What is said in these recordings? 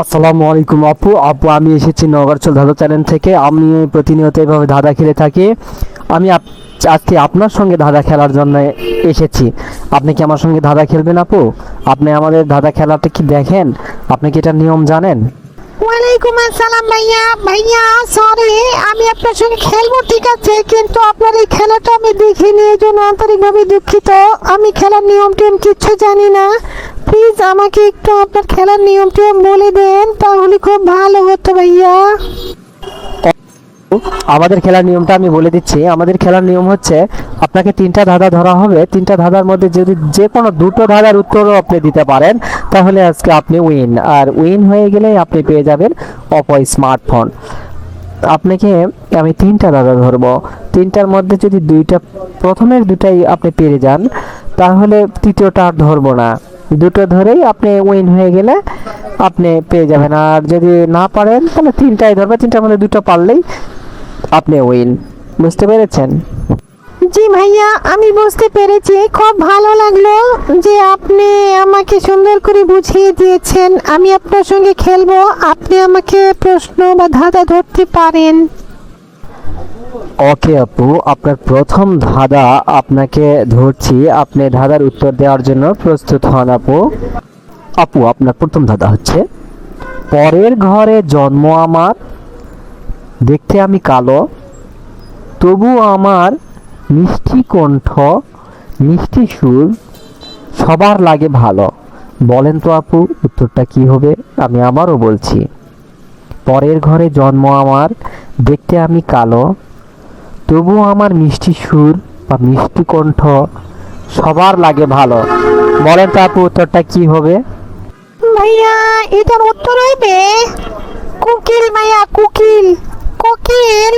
আসসালামু আলাইকুম আপু। আমি এসেছি নগরচল ধাঁধা চ্যানেল থেকে। আমি প্রতিনিয়ত এভাবে ধাঁধা খেলে থাকি। আমি আজকে আপনার সঙ্গে ধাঁধা খেলার জন্য এসেছি। আপনি কি আমার সঙ্গে ধাঁধা খেলবেন আপু? আপনি আমাদের ধাঁধা খেলাটা কি দেখেন? আপনি কি এটার নিয়ম জানেন? ওয়ালাইকুম আসসালাম ভাইয়া। ভাইয়া সরি, আমি আপনার সঙ্গে খেলবো ঠিক আছে, কিন্তু আপনার এই খেলাটা আমি দেখিনি, এই জন্য আন্তরিকভাবে দুঃখিত। আমি খেলার নিয়ম টিয়ম কিচ্ছু জানি না। প্লিজ আমাকে একটু আপনার খেলার নিয়ম টিয়ম বলে দেন, তাহলে খুব ভালো হতো ভাইয়া। আমাদের খেলার নিয়মটা আমি বলে দিচ্ছি। আমাদের খেলার নিয়ম হচ্ছে, আপনাকে তিনটা ধাঁধা ধরা হবে। তিনটা ধাঁধার মধ্যে যদি যে কোনো দুটো ধাঁধার উত্তরও আপনি দিতে পারেন, তাহলে আজকে আপনি উইন। আর উইন হয়ে গেলেই আপনি পেয়ে যাবেন অপো স্মার্টফোন। আপনাকে আমি তিনটা ধাঁধা ধরবো। তিনটার মধ্যে যদি প্রথমের দুটাই আপনি পেরে যান, তাহলে তৃতীয়টা আর ধরবো না। দুটো ধরেই আপনি উইন হয়ে গেলে আপনি পেয়ে যাবেন। আর যদি না পারেন তাহলে তিনটাই ধরবে। তিনটার মধ্যে দুটো পারলেই আপনি উইন। বুঝতে পেরেছেন? জি ভাইয়া, আমি বুঝতে পেরেছি। খুব ভালো লাগলো যে আপনি আমাকে সুন্দর করে বুঝিয়ে দিয়েছেন। আমি আপনার সঙ্গে খেলবো, আপনি আমাকে প্রশ্ন বা ধাঁধা ধরতে পারেন। ওকে আপু, আপনার প্রথম ধাঁধা আপনাকে ধরছি। আপনি ধাঁধার উত্তর দেওয়ার জন্য প্রস্তুত হন আপু। আপনার প্রথম ধাঁধা হচ্ছে, পরের ঘরে জন্ম আমার, দেখতে আমি কালো, তবু আমার মিষ্টি কণ্ঠ, মিষ্টি সুর, সবার লাগে ভালো। বলেন তো আপু, উত্তরটা কি হবে? আমি আবারও বলছি, পরের ঘরে জন্ম আমার, দেখতে আমি কালো, তবু আমার মিষ্টি সুর বা মিষ্টি কণ্ঠ, সবার লাগে ভালো। বলেন তো আপু, উত্তরটা কি হবে? ভাইয়া এটার উত্তর হইবে কোকিল। ভাইয়া কোকিল। কোকিল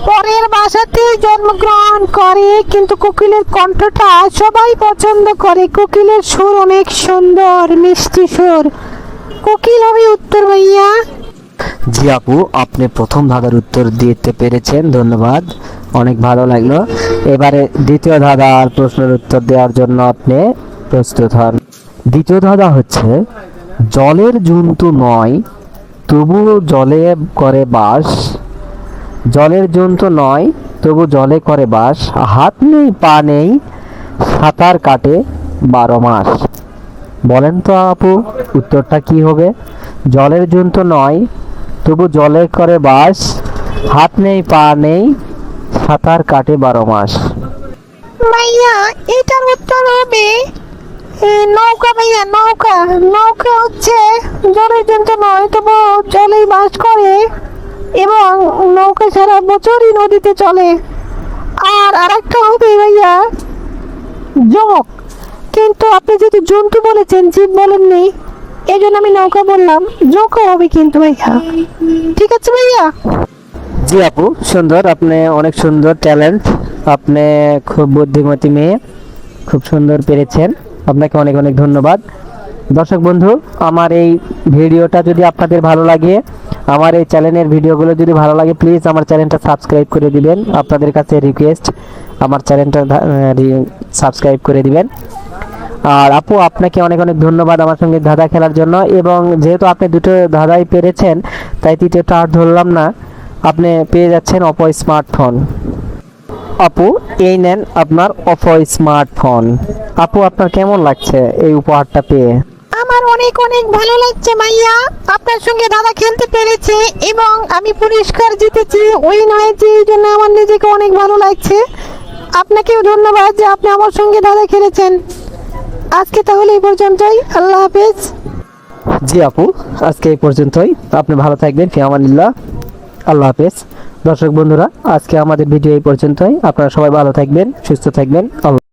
পরের বাসাতে জন্মগ্রহণ করে, কিন্তু কোকিলের কণ্ঠটা সবাই পছন্দ করে। কোকিলের সুর অনেক সুন্দর, মিষ্টি সুর। কোকিল হবে উত্তর ভাইয়া। জি আপু, আপনি প্রথম ধাঁধার উত্তর দিতে পেরেছেন, ধন্যবাদ, অনেক ভালো লাগলো। এবারে দ্বিতীয় ধাঁধার প্রশ্নের উত্তর দেওয়ার জন্য আপনি প্রস্তুত হন। দ্বিতীয় ধাঁধা হচ্ছে, জলের জন্তু নয়, তবু জলে করে বাস। জলের জন্তু নয়, তবু জলে করে বাস, হাত নেই পা নেই, সাঁতার কাটে 12 মাস। বলেন তো আপু, উত্তরটা কি হবে? জলের জন্তু নয়, তবু জলে করে বাস, হাত নেই পা নেই, সাঁতার কাটে 12 মাস। ভাইয়া এটার উত্তর হবে নৌকা। ভাইয়া নৌকা। নৌকা হচ্ছে জলের জন্তু নয়, তবু জলেই বাস করে, এবং নৌকা সারা বছরই নদীতে চলে। আর আরেকটা হবে ভাইয়া জোক, কিন্তু আপনি যেহেতু জন্তু বলেছেন, জীব বলেননি, এই জন্য আমি নৌকা বললাম। জোকও হবে কিন্তু ভাইয়া। ঠিক আছে ভাইয়া। জি আপু, সুন্দর, আপনি অনেক সুন্দর ট্যালেন্ট। আপনি খুব বুদ্ধিমতী মেয়ে, খুব সুন্দর পেরেছেন। আপনাকে অনেক অনেক ধন্যবাদ। দর্শক বন্ধু, আমার এই ভিডিওটা যদি আপনাদের ভালো লাগে, আমার এই চ্যানেলের ভিডিওগুলো যদি ভালো লাগে, প্লিজ আমার চ্যানেলটা সাবস্ক্রাইব করে দিবেন। আপনাদের কাছে রিকোয়েস্ট, আমার চ্যানেলটা সাবস্ক্রাইব করে দিবেন। আর আপু, আপনাকে অনেক অনেক ধন্যবাদ আমার সঙ্গে ধাঁধা খেলার জন্য। এবং যেহেতু আপনি দুটো ধাঁধাই পেরেছেন, তাই তৃতীয়টা আর ধরলাম না। আপনি পেয়ে যাচ্ছেন অপো স্মার্টফোন। আপু, এই নেন আপনার অপো স্মার্টফোন। আপু, আপনার কেমন লাগছে এই উপহারটা পেয়ে? আমার অনেক অনেক ভালো লাগছে ভাইয়া, আপনার সঙ্গে দাদা খেলতে পেরেছে, এবং আমি পুরস্কার জিতেছি, উইন হয়েছি, এই জন্য আমার নিজেকে অনেক ভালো লাগছে। আপনাকেও ধন্যবাদ যে আপনি আমার সঙ্গে দাদা খেলেছেন। আজকে তাহলে এই পর্যন্তই। আল্লাহ হাফেজ। জি আপু, আজকে এই পর্যন্তই। আপনি ভালো থাকবেন, ফি আমানিল্লাহ, আল্লাহ হাফেজ। দর্শক বন্ধুরা, আজকে আমাদের ভিডিও এই পর্যন্তই। আপনারা সবাই ভালো থাকবেন, সুস্থ থাকবেন। আল্লাহ।